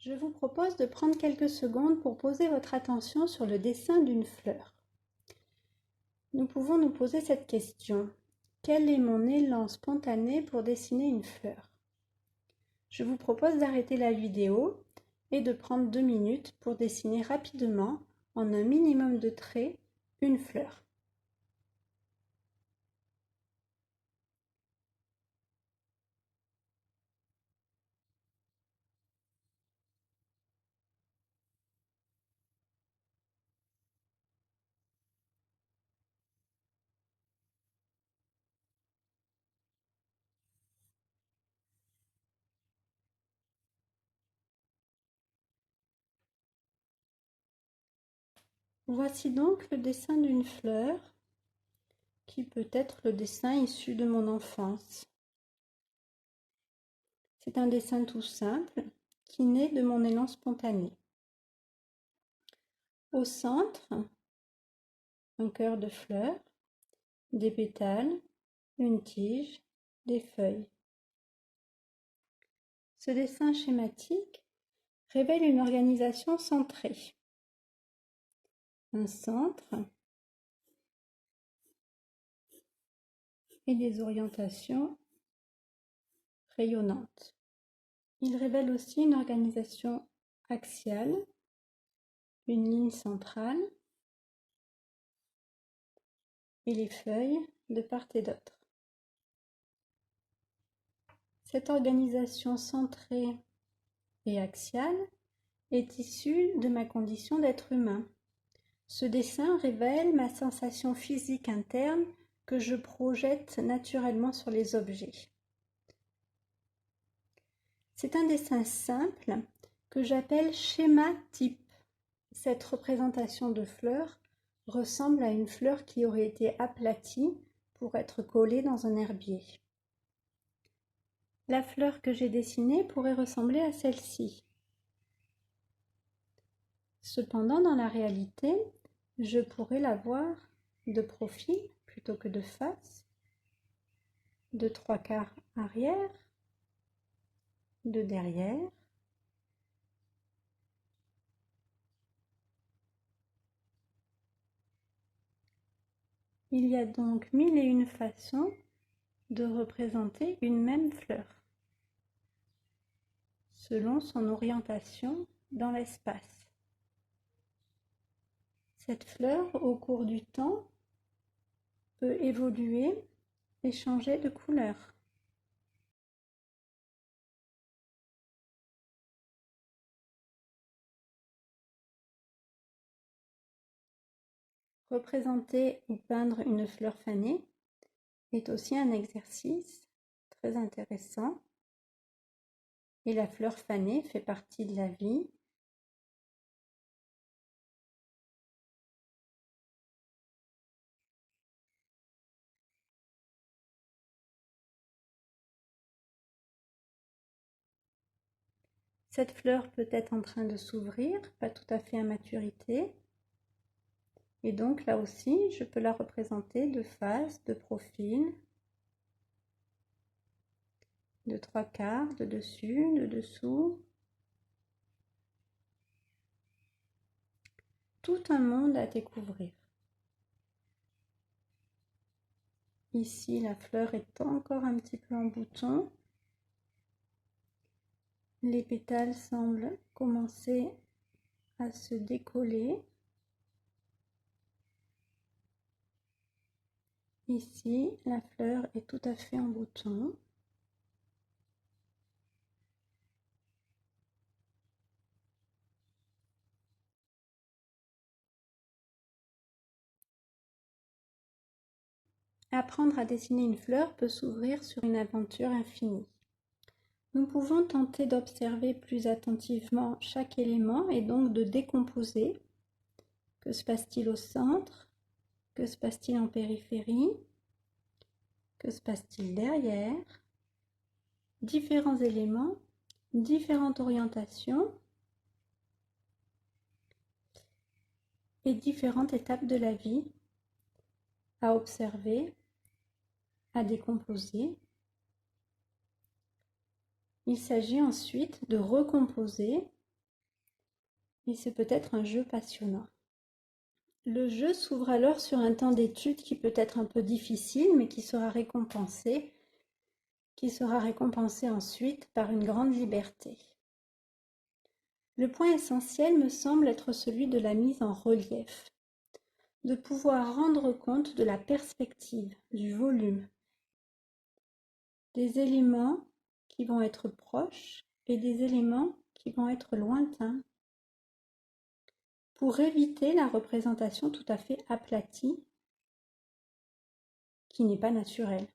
Je vous propose de prendre quelques secondes pour poser votre attention sur le dessin d'une fleur. Nous pouvons nous poser cette question. Quel est mon élan spontané pour dessiner une fleur? Je vous propose d'arrêter la vidéo et de prendre 2 minutes pour dessiner rapidement, en un minimum de traits, une fleur. Voici donc le dessin d'une fleur, qui peut être le dessin issu de mon enfance. C'est un dessin tout simple, qui naît de mon élan spontané. Au centre, un cœur de fleur, des pétales, une tige, des feuilles. Ce dessin schématique révèle une organisation centrée. Un centre et des orientations rayonnantes. Il révèle aussi une organisation axiale, une ligne centrale et les feuilles de part et d'autre. Cette organisation centrée et axiale est issue de ma condition d'être humain. Ce dessin révèle ma sensation physique interne que je projette naturellement sur les objets. C'est un dessin simple que j'appelle schéma type. Cette représentation de fleur ressemble à une fleur qui aurait été aplatie pour être collée dans un herbier. La fleur que j'ai dessinée pourrait ressembler à celle-ci. Cependant, dans la réalité, je pourrais la voir de profil plutôt que de face, de 3/4 arrière, de derrière, il y a donc 1001 façons de représenter une même fleur, selon son orientation dans l'espace. Cette fleur, au cours du temps, peut évoluer et changer de couleur. Représenter ou peindre une fleur fanée est aussi un exercice très intéressant. Et la fleur fanée fait partie de la vie. Cette fleur peut être en train de s'ouvrir, pas tout à fait à maturité. Et donc là aussi, je peux la représenter de face, de profil, de 3/4, de dessus, de dessous. Tout un monde à découvrir. Ici, la fleur est encore un petit peu en bouton. Les pétales semblent commencer à se décoller. Ici, la fleur est tout à fait en bouton. Apprendre à dessiner une fleur peut s'ouvrir sur une aventure infinie. Nous pouvons tenter d'observer plus attentivement chaque élément et donc de décomposer. Que se passe-t-il au centre? Que se passe-t-il en périphérie? Que se passe-t-il derrière? Différents éléments, différentes orientations et différentes étapes de la vie à observer, à décomposer. Il s'agit ensuite de recomposer et c'est peut-être un jeu passionnant. Le jeu s'ouvre alors sur un temps d'étude qui peut être un peu difficile, mais qui sera récompensé ensuite par une grande liberté. Le point essentiel me semble être celui de la mise en relief, de pouvoir rendre compte de la perspective, du volume, des éléments qui vont être proches et des éléments qui vont être lointains, pour éviter la représentation tout à fait aplatie qui n'est pas naturelle.